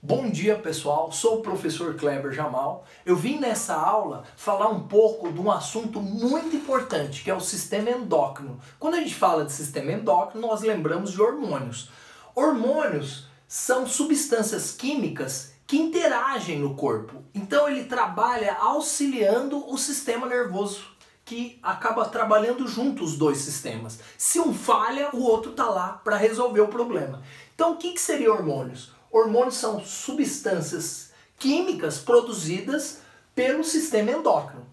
Bom dia pessoal, sou o professor Kleber Jamal. Eu vim nessa aula falar um pouco de um assunto muito importante, que é o sistema endócrino. Quando a gente fala de sistema endócrino, nós lembramos de hormônios. Hormônios são substâncias químicas que interagem no corpo. Então ele trabalha auxiliando o sistema nervoso, que acaba trabalhando junto os dois sistemas. Se um falha, o outro está lá para resolver o problema. Então o que seria hormônios? Hormônios são substâncias químicas produzidas pelo sistema endócrino,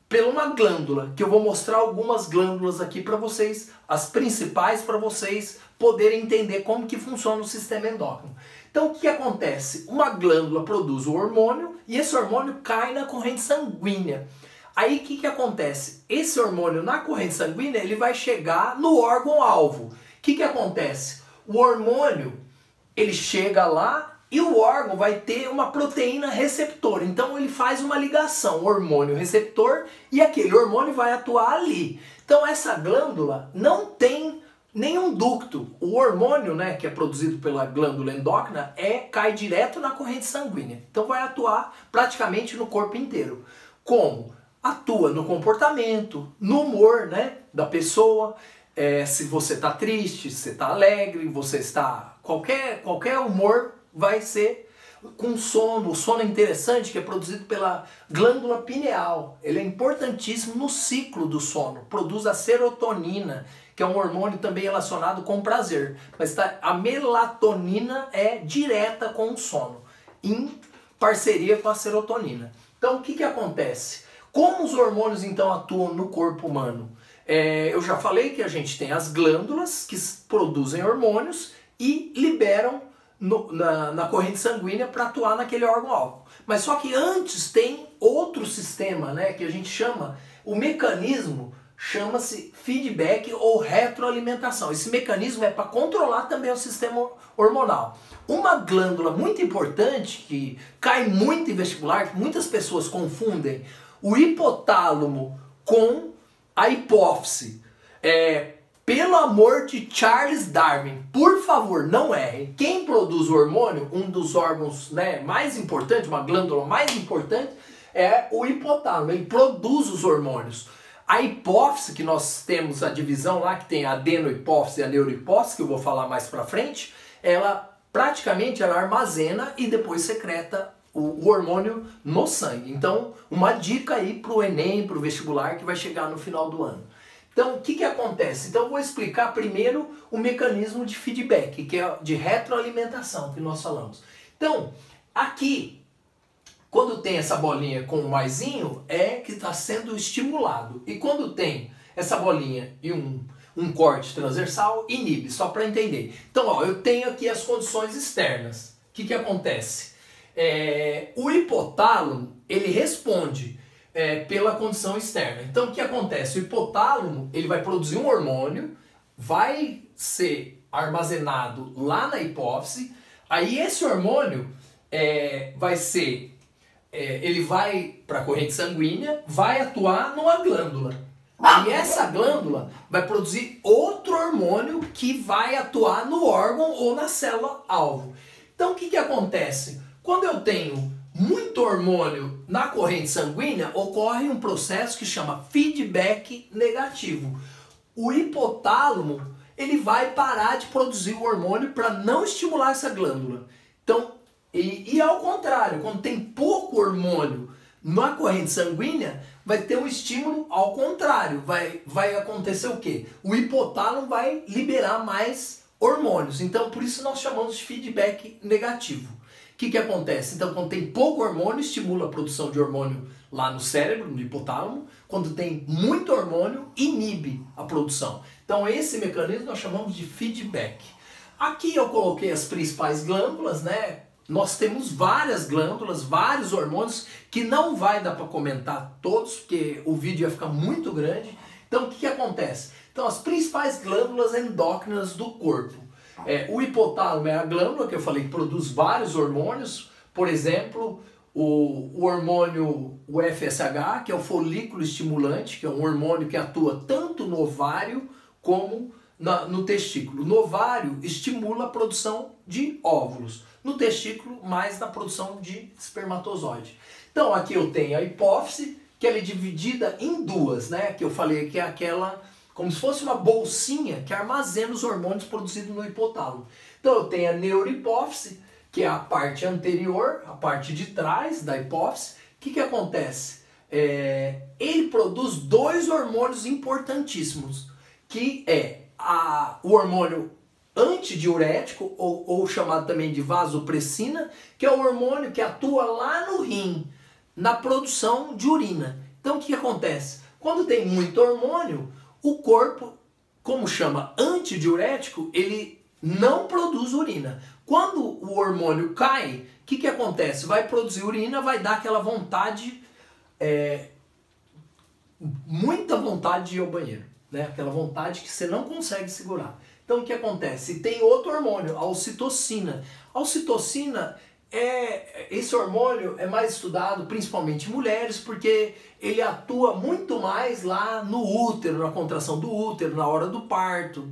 por uma glândula, que eu vou mostrar algumas glândulas aqui para vocês, as principais para vocês poderem entender como que funciona o sistema endócrino. Então o que acontece? Uma glândula produz o hormônio e esse hormônio cai na corrente sanguínea. Aí o que acontece? Esse hormônio na corrente sanguínea ele vai chegar no órgão-alvo. O que acontece? O hormônio ele chega lá e o órgão vai ter uma proteína receptora. Então ele faz uma ligação, hormônio-receptor, e aquele hormônio vai atuar ali. Então essa glândula não tem nenhum ducto. O hormônio, né, que é produzido pela glândula endócrina cai direto na corrente sanguínea. Então vai atuar praticamente no corpo inteiro. Como? Atua no comportamento, no humor, né, da pessoa. Se você está triste, se você está alegre, você está... Qualquer humor vai ser com sono. O sono é interessante, que é produzido pela glândula pineal. Ele é importantíssimo no ciclo do sono. Produz a serotonina, que é um hormônio também relacionado com prazer. Mas a melatonina é direta com o sono, em parceria com a serotonina. Então o que acontece? Como os hormônios então atuam no corpo humano? Eu já falei que a gente tem as glândulas que produzem hormônios e liberam na corrente sanguínea para atuar naquele órgão-alvo. Mas só que antes tem outro sistema, né, que a gente chama, o mecanismo chama-se feedback ou retroalimentação. Esse mecanismo é para controlar também o sistema hormonal. Uma glândula muito importante que cai muito em vestibular, que muitas pessoas confundem o hipotálamo com a hipófise. Pelo amor de Charles Darwin, por favor, não errem. Quem produz o hormônio, um dos órgãos, né, mais importantes, uma glândula mais importante, é o hipotálamo. Ele produz os hormônios. A hipófise, que nós temos a divisão lá, que tem a adenohipófise e a neurohipófise, que eu vou falar mais pra frente, ela praticamente armazena e depois secreta o hormônio no sangue. Então, uma dica aí pro Enem, pro vestibular, que vai chegar no final do ano. Então, o que acontece? Então, eu vou explicar primeiro o mecanismo de feedback, que é de retroalimentação, que nós falamos. Então, aqui, quando tem essa bolinha com o maisinho, é que está sendo estimulado. E quando tem essa bolinha e um corte transversal, inibe, só para entender. Então, ó, eu tenho aqui as condições externas. O que acontece? O hipotálamo, ele responde pela condição externa. Então o que acontece? O hipotálamo ele vai produzir um hormônio, vai ser armazenado lá na hipófise, aí esse hormônio ele vai para a corrente sanguínea, vai atuar numa glândula. E essa glândula vai produzir outro hormônio que vai atuar no órgão ou na célula-alvo. Então o que acontece? Quando eu tenho muito hormônio na corrente sanguínea, ocorre um processo que chama feedback negativo. O hipotálamo ele vai parar de produzir o hormônio para não estimular essa glândula. Então, e ao contrário, quando tem pouco hormônio na corrente sanguínea, vai ter um estímulo ao contrário. Vai acontecer o quê? O hipotálamo vai liberar mais hormônios. Então, por isso nós chamamos de feedback negativo. O que acontece? Então, quando tem pouco hormônio, estimula a produção de hormônio lá no cérebro, no hipotálamo. Quando tem muito hormônio, inibe a produção. Então, esse mecanismo nós chamamos de feedback. Aqui eu coloquei as principais glândulas, né? Nós temos várias glândulas, vários hormônios, que não vai dar para comentar todos, porque o vídeo ia ficar muito grande. Então, o que acontece? Então, as principais glândulas endócrinas do corpo. O hipotálamo é a glândula que eu falei que produz vários hormônios, por exemplo, o hormônio o FSH, que é o folículo estimulante, que é um hormônio que atua tanto no ovário como no testículo. No ovário estimula a produção de óvulos. no testículo, mais na produção de espermatozoide. Então aqui eu tenho a hipófise, que ela é dividida em duas, né? Que eu falei que é aquela, como se fosse uma bolsinha que armazena os hormônios produzidos no hipotálamo. Então eu tenho a neurohipófise, que é a parte anterior, a parte de trás da hipófise. O que acontece? Ele produz dois hormônios importantíssimos, que é o hormônio antidiurético, ou chamado também de vasopressina, que é o hormônio que atua lá no rim, na produção de urina. Então o que acontece? Quando tem muito hormônio, o corpo, como chama antidiurético, ele não produz urina. Quando o hormônio cai, o que acontece? Vai produzir urina, vai dar aquela vontade, muita vontade de ir ao banheiro, né? Aquela vontade que você não consegue segurar. Então o que acontece? Tem outro hormônio, a ocitocina. A ocitocina, esse hormônio é mais estudado principalmente em mulheres, porque ele atua muito mais lá no útero, na contração do útero, na hora do parto.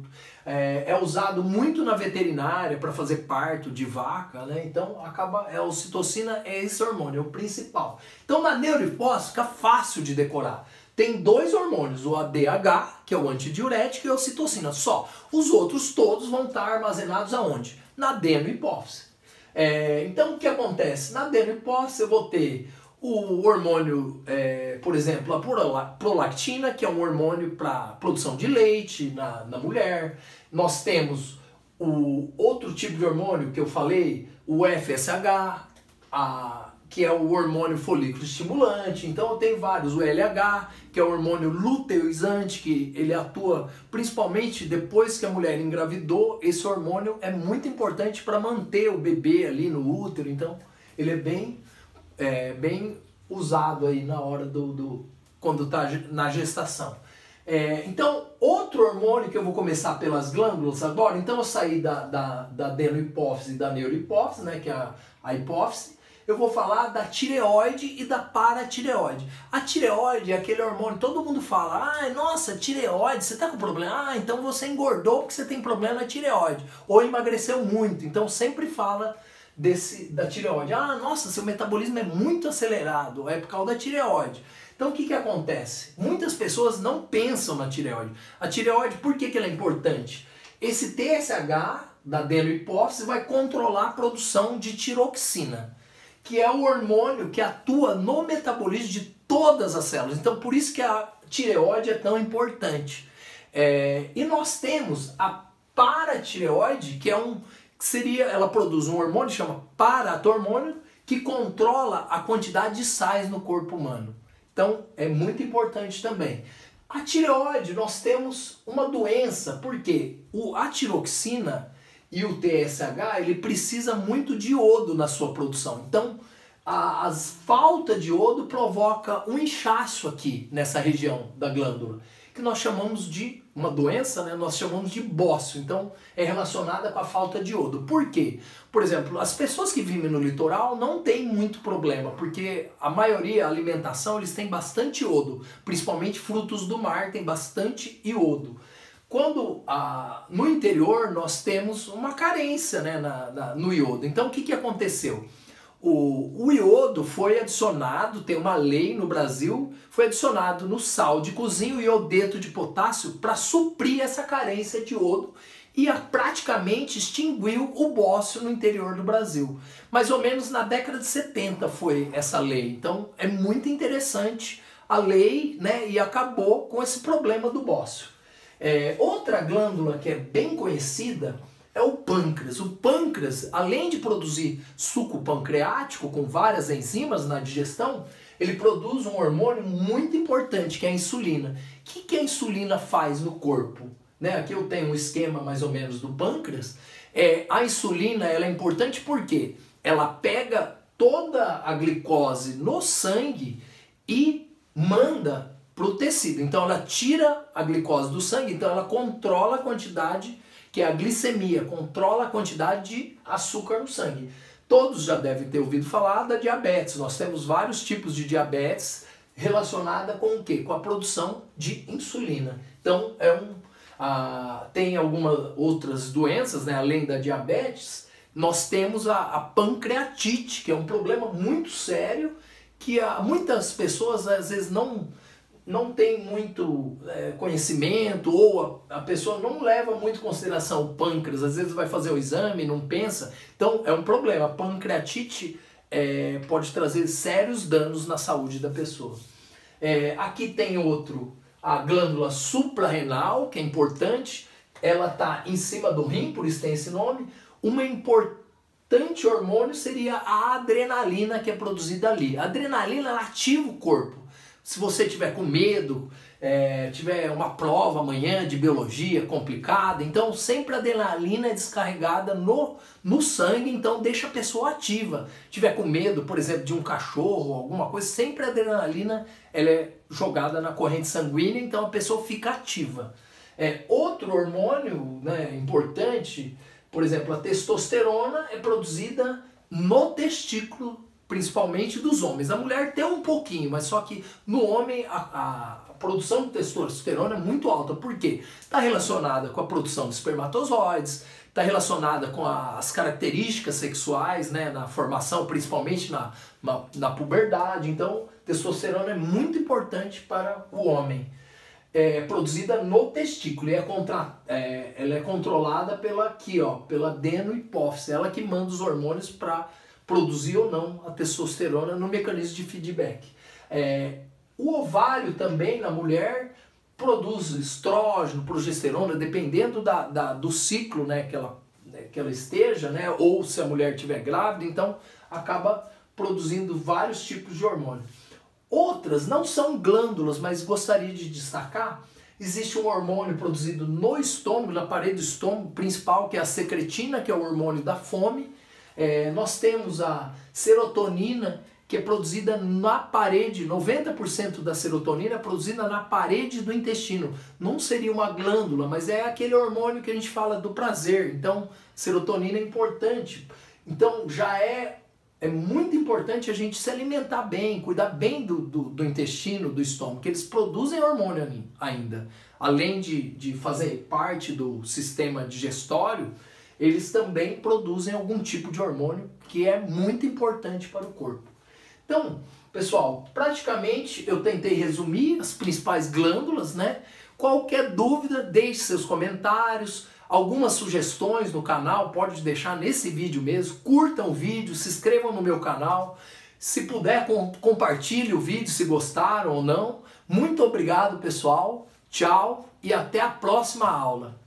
É usado muito na veterinária para fazer parto de vaca, né? Então a ocitocina é esse hormônio, é o principal. Então na neurohipófise fica fácil de decorar. Tem dois hormônios, o ADH, que é o antidiurético, e a ocitocina, só. Os outros todos vão estar armazenados aonde? Na adenohipófise. Então o que acontece? Na adenohipófise eu vou ter o hormônio, por exemplo, a prolactina, que é um hormônio para produção de leite na mulher. Nós temos o outro tipo de hormônio que eu falei, o FSH, que é o hormônio folículo estimulante. Então eu tenho vários, o LH, que é o hormônio luteizante, que ele atua principalmente depois que a mulher engravidou. Esse hormônio é muito importante para manter o bebê ali no útero, então ele é bem usado aí na hora quando está na gestação. Então, outro hormônio que eu vou começar pelas glândulas agora, então eu saí da adenohipófise e da neurohipófise, né, que é a hipófise. Eu vou falar da tireoide e da paratireoide. A tireoide é aquele hormônio, todo mundo fala, nossa, tireoide, você tá com problema? Então você engordou porque você tem problema na tireoide, ou emagreceu muito, então sempre fala da tireoide. Nossa, seu metabolismo é muito acelerado, é por causa da tireoide. Então o que acontece? Muitas pessoas não pensam na tireoide. A tireoide, por que ela é importante? Esse TSH da adenohipófise vai controlar a produção de tiroxina, que é o hormônio que atua no metabolismo de todas as células. Então por isso que a tireoide é tão importante. E nós temos a paratireoide, que ela produz um hormônio que chama paratormônio, que controla a quantidade de sais no corpo humano. Então é muito importante também. A tireoide, nós temos uma doença, porque a tiroxina e o TSH, ele precisa muito de iodo na sua produção. Então a falta de iodo provoca um inchaço aqui nessa região da glândula, que nós chamamos de uma doença, né? Nós chamamos de bócio. Então é relacionada com a falta de iodo. Por quê? Por exemplo, as pessoas que vivem no litoral não têm muito problema, porque a maioria, a alimentação, eles têm bastante iodo, principalmente frutos do mar têm bastante iodo. Quando no interior nós temos uma carência, né, no iodo. Então o que aconteceu? O iodo foi adicionado, tem uma lei no Brasil, foi adicionado no sal de cozinha, o iodeto de potássio, para suprir essa carência de iodo e praticamente extinguiu o bócio no interior do Brasil. Mais ou menos na década de 70 foi essa lei. Então é muito interessante a lei, né, e acabou com esse problema do bócio. Outra glândula que é bem conhecida é o pâncreas. O pâncreas, além de produzir suco pancreático com várias enzimas na digestão, ele produz um hormônio muito importante, que é a insulina. O que a insulina faz no corpo? Aqui eu tenho um esquema mais ou menos do pâncreas. A insulina ela é importante porque ela pega toda a glicose no sangue e manda para o tecido. Então ela tira a glicose do sangue, então ela controla a quantidade, que é a glicemia, controla a quantidade de açúcar no sangue. Todos já devem ter ouvido falar da diabetes. Nós temos vários tipos de diabetes relacionada com o quê? Com a produção de insulina. Então tem algumas outras doenças, né, além da diabetes, nós temos a pancreatite, que é um problema muito sério, que muitas pessoas às vezes não tem muito conhecimento, ou a pessoa não leva muito em consideração o pâncreas, às vezes vai fazer o exame, não pensa, então é um problema. A pancreatite pode trazer sérios danos na saúde da pessoa. Aqui tem outro, a glândula suprarrenal, que é importante, ela está em cima do rim, por isso tem esse nome. Uma importante hormônio seria a adrenalina, que é produzida ali. A adrenalina ela ativa o corpo. Se você tiver com medo, tiver uma prova amanhã de biologia complicada, então sempre a adrenalina é descarregada no sangue, então deixa a pessoa ativa. Tiver com medo, por exemplo, de um cachorro, alguma coisa, sempre a adrenalina ela é jogada na corrente sanguínea, então a pessoa fica ativa. Outro hormônio, né, importante, por exemplo, a testosterona é produzida no testículo, principalmente dos homens. A mulher tem um pouquinho, mas só que no homem a produção de testosterona é muito alta. Por quê? Está relacionada com a produção de espermatozoides, está relacionada com as características sexuais, né, na formação, principalmente na puberdade. Então, testosterona é muito importante para o homem. É produzida no testículo e ela é controlada pela adenohipófise, ela que manda os hormônios para produzir ou não a testosterona no mecanismo de feedback. O ovário também na mulher produz estrógeno, progesterona, dependendo do ciclo, né, que ela esteja, né, ou se a mulher estiver grávida, então acaba produzindo vários tipos de hormônio. Outras não são glândulas, mas gostaria de destacar, existe um hormônio produzido no estômago, na parede do estômago principal, que é a secretina, que é o hormônio da fome. Nós temos a serotonina, que é produzida na parede, 90% da serotonina é produzida na parede do intestino. Não seria uma glândula, mas é aquele hormônio que a gente fala do prazer. Então, serotonina é importante. Então, já é muito importante a gente se alimentar bem, cuidar bem do intestino, do estômago, que eles produzem hormônio ainda. Além de fazer parte do sistema digestório, eles também produzem algum tipo de hormônio que é muito importante para o corpo. Então, pessoal, praticamente eu tentei resumir as principais glândulas, né? Qualquer dúvida, deixe seus comentários, algumas sugestões no canal, pode deixar nesse vídeo mesmo, curtam o vídeo, se inscrevam no meu canal, se puder compartilhe o vídeo se gostaram ou não. Muito obrigado, pessoal, tchau e até a próxima aula.